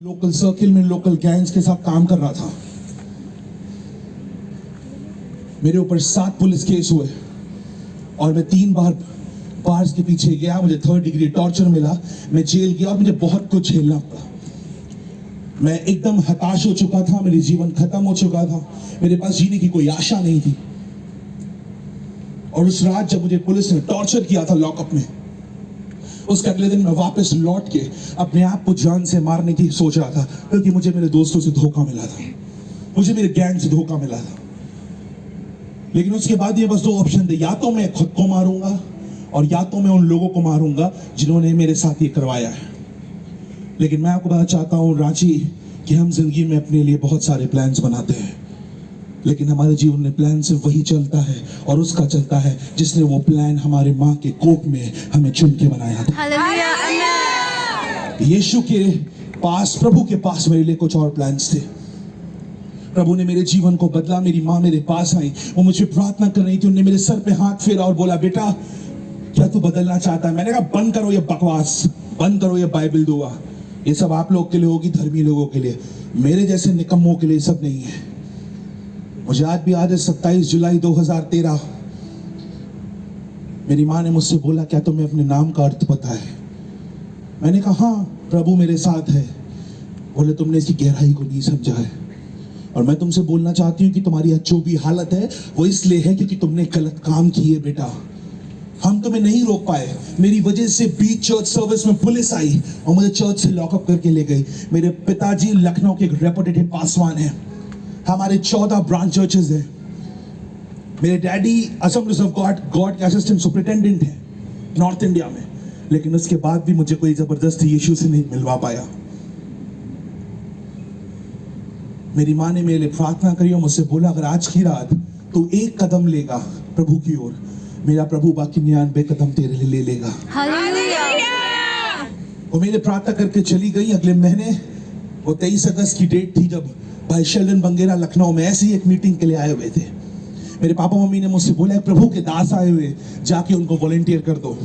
Local circle में local gangs के साथ काम कर रहा था। मेरे ऊपर 7 पुलिस केस हुए और मैं 3 बार बार्स के पीछे गया। मुझे 3rd डिग्री टॉर्चर मिला, मैं जेल गया और मुझे बहुत कुछ झेलना पड़ा। मैं एकदम हताश हो चुका था, मेरी जीवन खत्म हो चुका था, मेरे पास जीने की कोई आशा नहीं थी। और उस रात जब मुझे पुलिस ने टॉर्चर किया था लॉकअप में, उसके अगले दिन मैं वापस लौट के अपने आप को जान से मारने की सोच रहा था, क्योंकि मुझे मेरे दोस्तों से धोखा मिला था, मुझे मेरे गैंग से धोखा मिला था। लेकिन उसके बाद ये बस 2 ऑप्शन थे, या तो मैं खुद को मारूंगा और या तो मैं उन लोगों को मारूंगा जिन्होंने मेरे साथ ये करवाया है। लेकिन मैं आपको बताना चाहता हूँ रांची कि हम जिंदगी में अपने लिए बहुत सारे प्लान्स बनाते हैं, लेकिन हमारे जीवन में प्लान सिर्फ वही चलता है और उसका चलता है जिसने वो प्लान हमारे माँ के कोख में हमें चुन के बनाया था। यीशु के पास, प्रभु के पास मेरे लिए कुछ और प्लान्स थे। प्रभु ने मेरे जीवन को बदला। मेरी माँ मेरे पास आई, वो मुझे प्रार्थना कर रही थी, उन्होंने मेरे सर पे हाथ फेरा और बोला, बेटा क्या तू बदलना चाहता है? मैंने कहा बंद करो ये बकवास, बंद करो ये बाइबल दुआ, ये सब आप लोग के लिए होगी, धर्मी लोगों के लिए, मेरे जैसे निकम्मों के लिए सब नहीं है। मुझे आज भी याद है 27 जुलाई 2013 मेरी माँ ने मुझसे बोला, क्या तुम्हें अपने नाम का अर्थ पता है? मैंने कहा हाँ, प्रभु मेरे साथ है। बोले तुमने इसकी गहराई को नहीं समझा है, और मैं तुमसे बोलना चाहती हूँ कि तुम्हारी आज जो भी हालत है वो इसलिए है क्योंकि तुमने गलत काम किए बेटा। हम तुम्हें नहीं रोक पाए। मेरी वजह से बीच चर्च सर्विस में पुलिस आई और मुझे चर्च से लॉकअप करके ले गई। मेरे पिताजी लखनऊ के एक रेपुटेड पासवान हैं, हमारे 14 ब्रांच चर्चेज हैं। मेरे डैडी असेंबलीज ऑफ गॉड के असिस्टेंट सुपरिटेंडेंट हैं नॉर्थ इंडिया में। लेकिन उसके बाद भी मुझे कोई जबरदस्ती यीशु से नहीं मिलवा पाया। मेरी माँ ने मेरे लिए प्रार्थना करी और मुझसे बोला, अगर आज की रात तू 1 कदम लेगा प्रभु की ओर, मेरा प्रभु बाकी 99 कदम तेरे लिए ले लेगा। वो मेरे प्रार्थना करके चली गई। अगले महीने वो 23 अगस्त की डेट थी जब भाई शेल्डन बंगेरा लखनऊ में ऐसी एक मीटिंग के लिए आए हुए थे। मेरे पापा मम्मी ने मुझसे बोला, प्रभु के दास आए हुए, जाके उनको वॉलंटियर कर दो।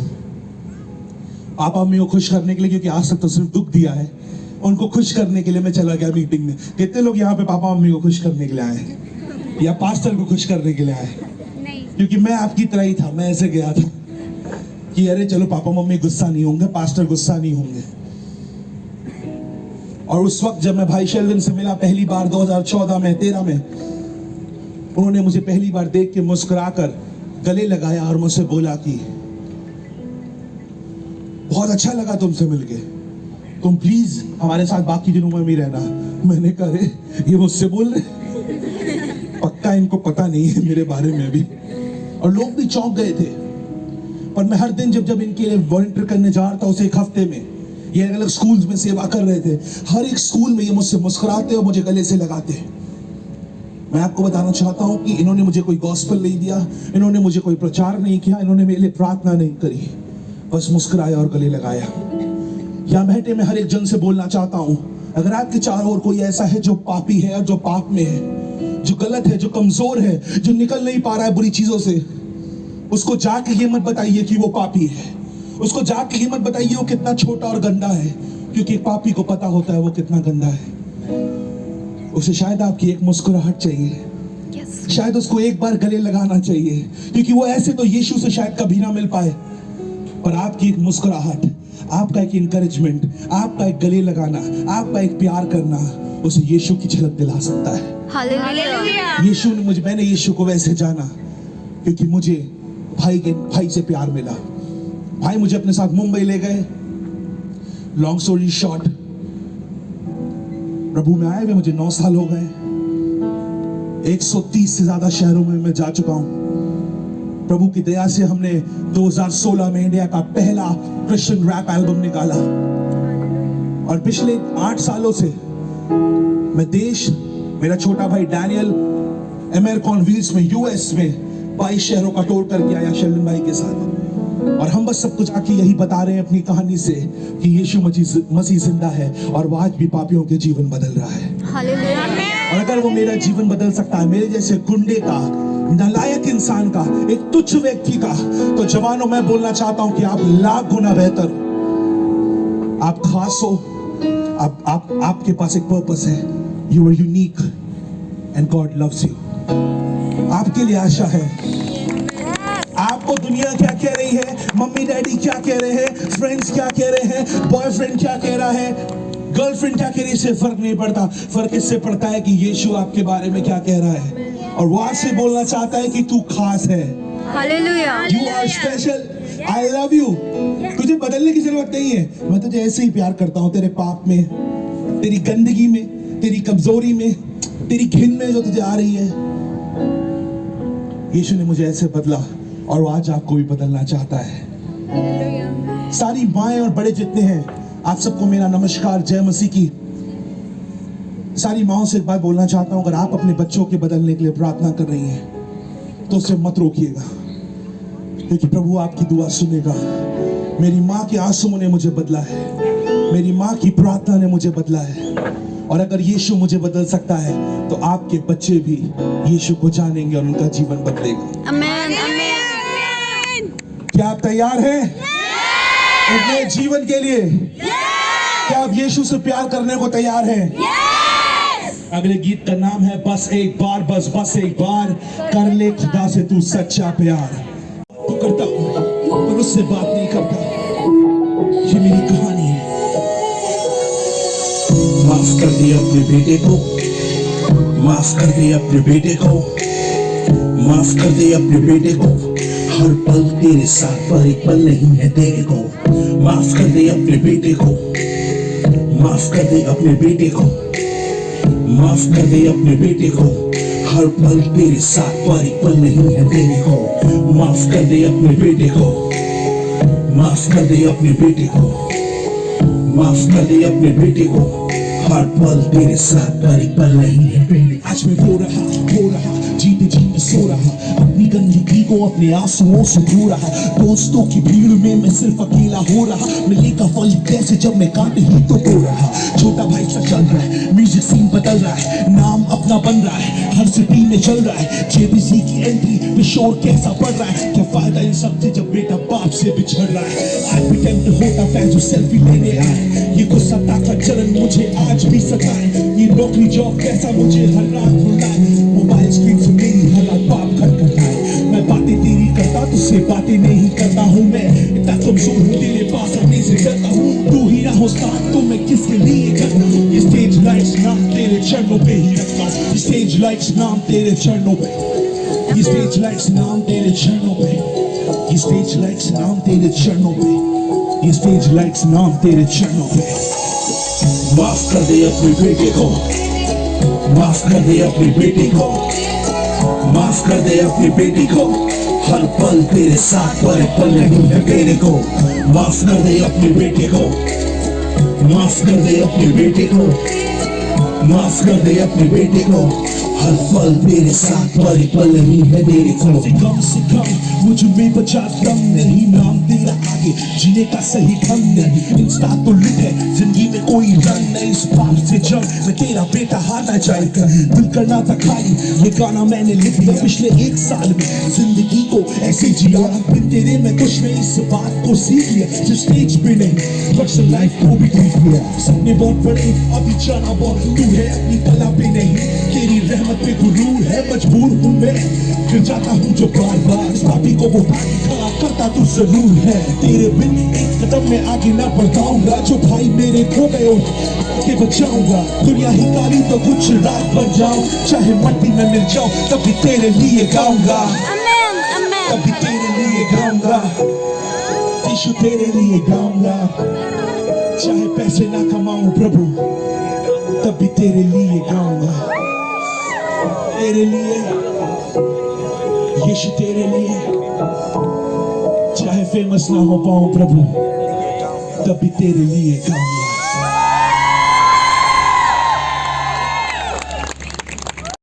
पापा मम्मी को खुश करने के लिए, क्योंकि आज तक तो सिर्फ दुख दिया है, उनको खुश करने के लिए मैं चला गया मीटिंग में। कितने लोग यहाँ पे पापा मम्मी को खुश करने के लिए आए या पास्टर को खुश करने के लिए आए? क्योंकि मैं आपकी तरह ही था, मैं ऐसे गया था कि अरे चलो पापा मम्मी गुस्सा नहीं होंगे, पास्टर गुस्सा नहीं होंगे। और उस वक्त जब मैं भाई शेल्डन से मिला पहली बार 2014 में 13 में, उन्होंने मुझे पहली बार देख के मुस्कुराकर गले लगाया और मुझसे बोला कि बहुत अच्छा लगा तुमसे मिलके, तुम प्लीज हमारे साथ बाकी दिनों में भी रहना। मैंने कहा अरे ये मुझसे बोल रहे, पक्का इनको पता नहीं है मेरे बारे में भी। और लोग भी चौंक गए थे। पर मैं हर दिन जब इनके लिए वॉलंटियर करने जा रहा था, उसे 1 हफ्ते में ये अलग अलग स्कूल्स में सेवा कर रहे थे, हर एक स्कूल में ये मुझसे मुस्कुराते और मुझे गले से लगाते। मैं आपको बताना चाहता हूं कि इन्होंने मुझे कोई गॉस्पेल नहीं दिया, इन्होंने मुझे कोई प्रचार नहीं किया, इन्होंने मेरे लिए प्रार्थना नहीं करी, बस मुस्कुराया और गले लगाया। या बैठे मैं हर एक जन से बोलना चाहता हूं, अगर आपके चारों ओर कोई ऐसा है जो पापी है और जो पाप में है, जो गलत है, जो कमजोर है, जो निकल नहीं पा रहा है बुरी चीजों से, उसको जाके ये मत बताइए कि वो पापी है, उसको जाके ये मत बताइए वो कितना छोटा और गंदा है, क्योंकि एक पापी को पता होता है वो कितना गंदा है। उसे शायद आपकी एक मुस्कुराहट चाहिए, शायद उसको एक बार गले लगाना चाहिए, क्योंकि वो ऐसे तो यीशु से शायद कभी ना मिल पाए, पर आपकी एक मुस्कुराहट, आपका एक इंकरेजमेंट, आपका एक गले लगाना, आपका एक प्यार करना उसे यीशु की झलक दिला सकता है। मैंने यीशु को वैसे जाना क्योंकि मुझे भाई से प्यार मिला। भाई मुझे अपने साथ मुंबई ले गए। लॉन्ग स्टोरी शॉर्ट, प्रभु में आए हुए मुझे 9 साल हो गए। 130 से ज्यादा शहरों में मैं जा चुका हूं। प्रभु की दया से हमने 2016 में इंडिया का पहला क्रिश्चियन रैप एल्बम निकाला, और पिछले 8 सालों से मैं देश, मेरा छोटा भाई डैनियल अमेरिकन व्हील्स में यूएस में 22 शहरों का टूर करके आया शेल्डन भाई के साथ। और हम बस सब कुछ आके यही बता रहे हैं अपनी कहानी से कि यीशु मसीह जिंदा है और वो आज भी पापियों के जीवन बदल रहा है। और अगर वो मेरा जीवन बदल सकता है, मेरे जैसे गुंडे का, नालायक इंसान का, एक तुच्छ व्यक्ति का, तो जवानों मैं बोलना चाहता हूं कि आप लाख गुना बेहतर, आप खास हो, आपके पास एक पर्पस है. You are unique and God loves you. आपके लिए आशा है. आपको दुनिया क्या कह रही है, मम्मी डैडी क्या कह रहे हैं, फ्रेंड्स क्या कह रहे हैं, बॉयफ्रेंड क्या कह रहा है, गर्लफ्रेंड क्या कह रही है, इससे फर्क नहीं पड़ता. फर्क इससे पड़ता है कि यीशु आपके बारे में क्या कह रहा है, और वो आपसे बोलना चाहता है कि तू खास है. Hallelujah. You are special. I love you. तुझे बदलने की जरूरत नहीं है. मैं तुझे ऐसे ही प्यार करता हूँ, तेरे पाप में, तेरी गंदगी में, तेरी कमजोरी में, तेरी घिन में जो तुझे आ रही है. यीशु ने मुझे ऐसे बदला और वो आज आपको भी बदलना चाहता है. सारी माएं और बड़े जितने हैं, आप सबको मेरा नमस्कार, जय मसीह की. सारी माओं से एक बात बोलना चाहता हूं, अगर आप अपने बच्चों के बदलने के लिए प्रार्थना कर रही हैं तो उसे मत रोकिएगा, क्योंकि प्रभु आपकी दुआ सुनेगा. मेरी माँ के आंसुओं ने मुझे बदला है, मेरी माँ की प्रार्थना ने मुझे बदला है, और अगर यीशु मुझे बदल सकता है तो आपके बच्चे भी यीशु को जानेंगे और उनका जीवन बदलेगा. आमीन, आमीन. क्या आप तैयार हैं एक नए जीवन के लिए? क्या आप यीशु से प्यार करने को तैयार हैं? अगले गीत का नाम है बस एक बार. बस एक बार कर ले खुदा से तू सच्चा प्यार. तो करता हूं पर उससे बात नहीं करता. ये मेरी कहानी है. माफ कर दे अपने बेटे को, माफ कर दे अपने बेटे को, माफ कर दे अपने बेटे को. हर पल तेरे साथ पर एक पल नहीं है तेरे को. माफ कर दे अपने बेटे को, माफ कर दे अपने बेटे को, माफ कर दे अपने बेटे को. हर पल तेरे साथ पर एक पल नहीं है तेरे को. माफ कर दे अपने बेटे को, माफ कर दे अपने बेटे को, माफ कर दे अपने बेटे को. हर पल तेरे साथ पर एक पल नहीं है तेरे. आज मैं रो रहा, जीते जी मैं सो रहा, अपनी गंदगी को अपने आंसुओं से धो रहा. दोस्तों की भीड़ में मैं सिर्फ अकेला हो रहा. मिले का फल कैसे जब मैं कांटे ही तो रो रहा. छोटा भाई सा चल रहा है, म्यूजिक सीन बदल रहा है, नाम अपना बन रहा है, हर सिटी में चल रहा है. जेबीसी की एंट्री पे शोर कैसा बढ़ रहा है. क्या फायदा इन सबसे जब बेटा बाप से बिछड़ रहा है. आज भी टेम्प्ट होता फैन जो सेल्फी लेने आए. ये गुस्सा ताकत चलन मुझे आज भी सताए. ये नौकरी जॉब कैसा मुझे हर रात रुलाए. मोबाइल स्क्रीन से मेरी हालत पाप खटखटाए. मैं बातें तेरी करता तुझसे बातें नहीं करता हूँ. मैं इतना कमजोर हूँ तेरे पास आने से डरता हूँ. तू ही ना हो साथ तो मैं किसके लिए करता हूँ. ये स्टेज लाइट्स नाम तेरे चरणों पे ही रखता हूँ. ये स्टेज लाइट्स नाम तेरे चरणों पे, ये स्टेज लाइट्स नाम तेरे चरणों पे, ये स्टेज लाइट्स नाम तेरे चरणों पे, ये स्टेज लाइट्स नाम तेरे चरणों पे. माफ कर दे अपने बेटे को, माफ कर दे अपने बेटे को, माफ कर दे अपने बेटे को. हर पल तेरे साथ पर एक पल नहीं है तेरे को. माफ कर दे अपने बेटे को, माफ कर दे अपने बेटे को, माफ कर दे अपने बेटे को. हर पल तेरे साथ पर एक पल नहीं है तेरे को. से कम मुझ में बचा दम नहीं. नाम तेरा आगे जीने का सही ढंग नहीं. इंस्टा तो लिट है जिंदगी में कोई रंग नहीं. इस पाप से जंग मैं तेरा बेटा हारना जाएगा. दिल करना था खाली ये गाना मैंने लिख दिया. पिछले 1 साल में जिंदगी को ऐसे जिया. बिन तेरे मैं कुछ नहीं इस बात को सीख लिया. जो स्टेज पे नहीं पर्सनल लाइफ को भी ठीक लिया. सपने बहुत बड़े अभी जाना बहुत दूर है. अपनी कला पे नहीं तेरी रहमत पे गुरूर है. मजबूर हूँ मैं गिर जाता हूँ जो बार बार. पापी को वो खड़ा करता तू जरूर है. तेरे बिन एक कदम में आगे ना बढ़ पाऊंगा. जो भाई मेरे खो गए के बचाऊंगा. दुनिया ही काली तो कुछ रात बन जाऊं. चाहे मट्टी में मिल जाऊं तब भी तेरे लिए गाऊंगा. आमीन, आमीन. तब भी तेरे लिए गाऊंगा. यीशु तेरे लिए गाऊंगा. चाहे पैसे ना कमाऊं प्रभु तब भी तेरे लिए गाऊंगा. तेरे लिए यीशु तेरे लिए. चाहे फेमस ना हो पाऊं प्रभु तब भी तेरे लिए गाऊंगा.